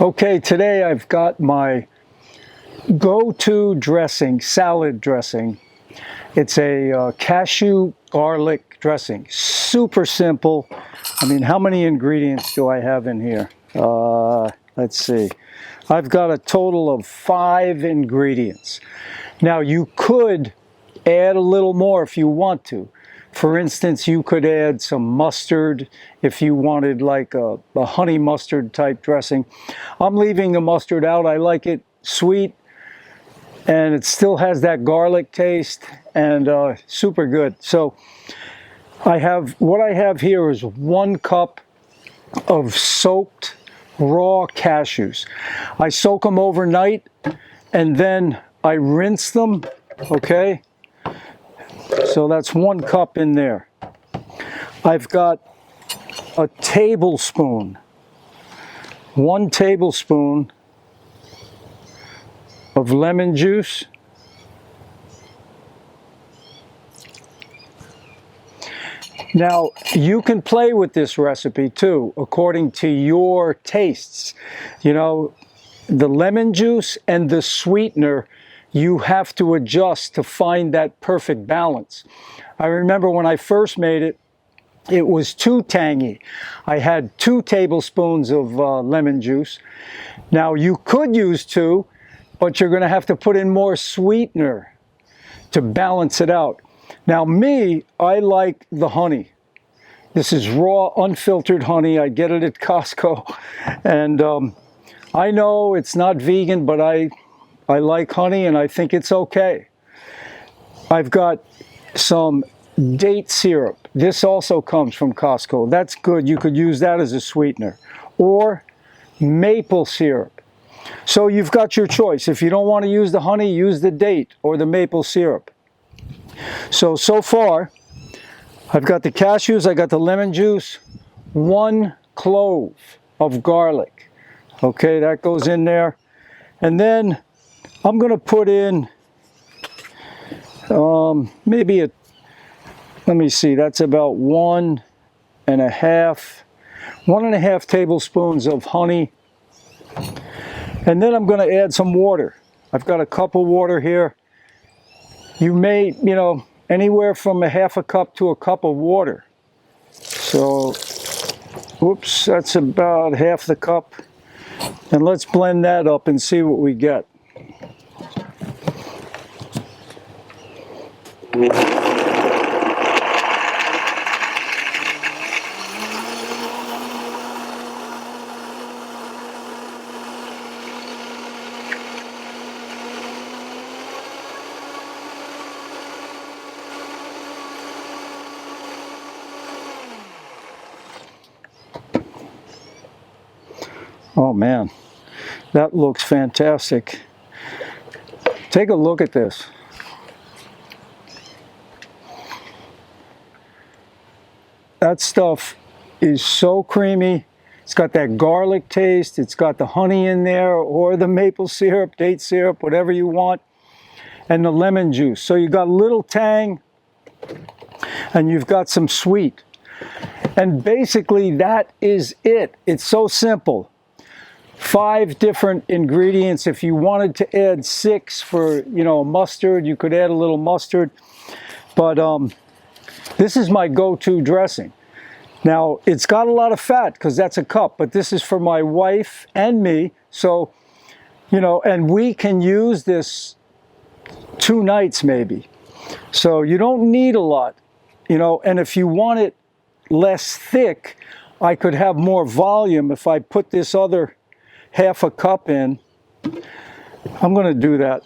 Okay, today I've got my go-to dressing, salad dressing. It's a cashew garlic dressing. Super simple. I mean, how many ingredients do I have in here? Let's see. I've got a total of 5 ingredients. Now, you could add a little more if you want to. For instance, you could add some mustard if you wanted like a honey mustard type dressing. I'm leaving the mustard out. I like it sweet and it still has that garlic taste and super good. So what I have here is 1 cup of soaked raw cashews. I soak them overnight and then I rinse them, okay? So that's 1 cup in there. I've got a tablespoon, 1 tablespoon of lemon juice. Now, you can play with this recipe too, according to your tastes. You know, the lemon juice and the sweetener, you have to adjust to find that perfect balance. I remember when I first made it, it was too tangy. I had 2 tablespoons of lemon juice. Now, you could use 2, but you're going to have to put in more sweetener to balance it out. Now, me, I like the honey. This is raw, unfiltered honey. I get it at Costco. And I know it's not vegan, but I like honey and I think it's okay. I've got some date syrup. This also comes from Costco. That's good. You could use that as a sweetener. Or maple syrup. So you've got your choice. If you don't want to use the honey, use the date or the maple syrup. So far, I've got the cashews, I got the lemon juice, 1 clove of garlic. Okay, that goes in there. And then I'm going to put in maybe let me see, that's about 1.5 tablespoons of honey. And then I'm going to add some water. I've got a cup of water here. You may, anywhere from 1/2 cup to a cup of water. So, whoops, that's about 1/2 the cup. And let's blend that up and see what we get. Oh man, that looks fantastic. Take a look at this. That stuff is so creamy. It's got that garlic taste. It's got the honey in there or the maple syrup, date syrup, whatever you want. And the lemon juice. So you got a little tang and you've got some sweet. And basically that is it. It's so simple. 5 different ingredients. If you wanted to add 6 for, mustard, you could add a little mustard. But this is my go-to dressing. Now, it's got a lot of fat because that's a cup, but this is for my wife and me. So, and we can use this 2 nights maybe. So you don't need a lot, and if you want it less thick, I could have more volume if I put this other 1/2 cup in. I'm going to do that.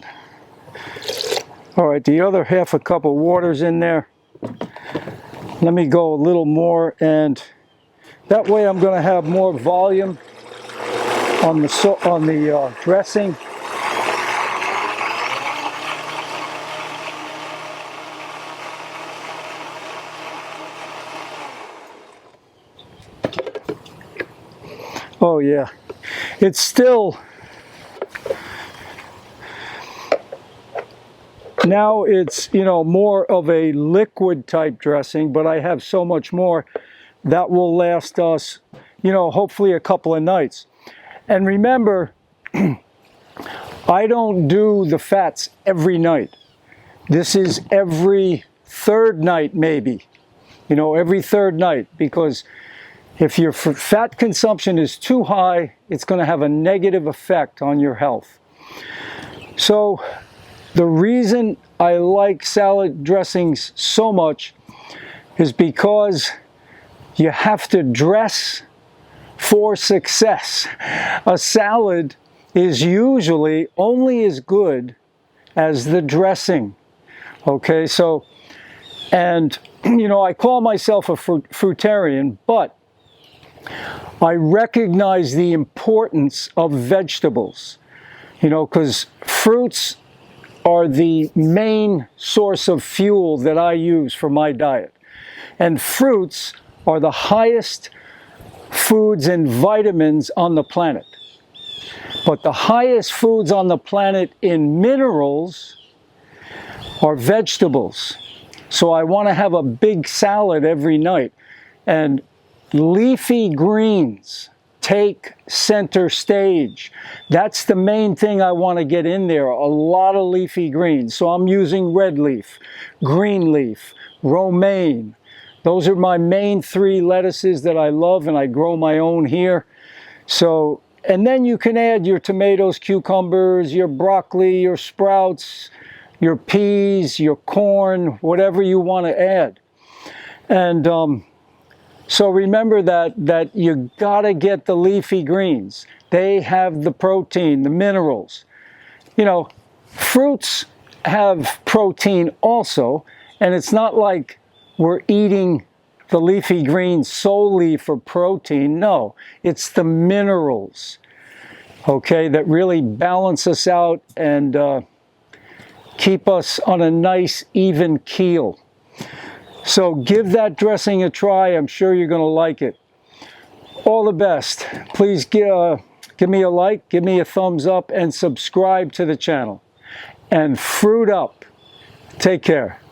All right, the other 1/2 cup of water's in there. Let me go a little more, and that way I'm going to have more volume on the dressing. Oh yeah, it's still, now it's, more of a liquid type dressing, but I have so much more that will last us, hopefully a couple of nights. And remember, I don't do the fats every night. This is every third night, maybe. You know, every third night, because if your fat consumption is too high, it's going to have a negative effect on your health. So the reason I like salad dressings so much is because you have to dress for success. A salad is usually only as good as the dressing. Okay, so, and you know, I call myself a fruitarian, but I recognize the importance of vegetables, you know, because fruits are the main source of fuel that I use for my diet. And fruits are the highest foods and vitamins on the planet. But the highest foods on the planet in minerals are vegetables. So I want to have a big salad every night. And leafy greens take center stage. That's the main thing I want to get in there, a lot of leafy greens. So I'm using red leaf, green leaf, romaine. Those are my main 3 lettuces that I love, and I grow my own here. So, and then you can add your tomatoes, cucumbers, your broccoli, your sprouts, your peas, your corn, whatever you want to add. And so remember that you gotta get the leafy greens. They have the protein, the minerals. You know, fruits have protein also, and it's not like we're eating the leafy greens solely for protein. No, it's the minerals, okay, that really balance us out and keep us on a nice, even keel. So give that dressing a try. I'm sure you're going to like it. All the best. Please give me a like, give me a thumbs up, and subscribe to the channel. And fruit up. Take care.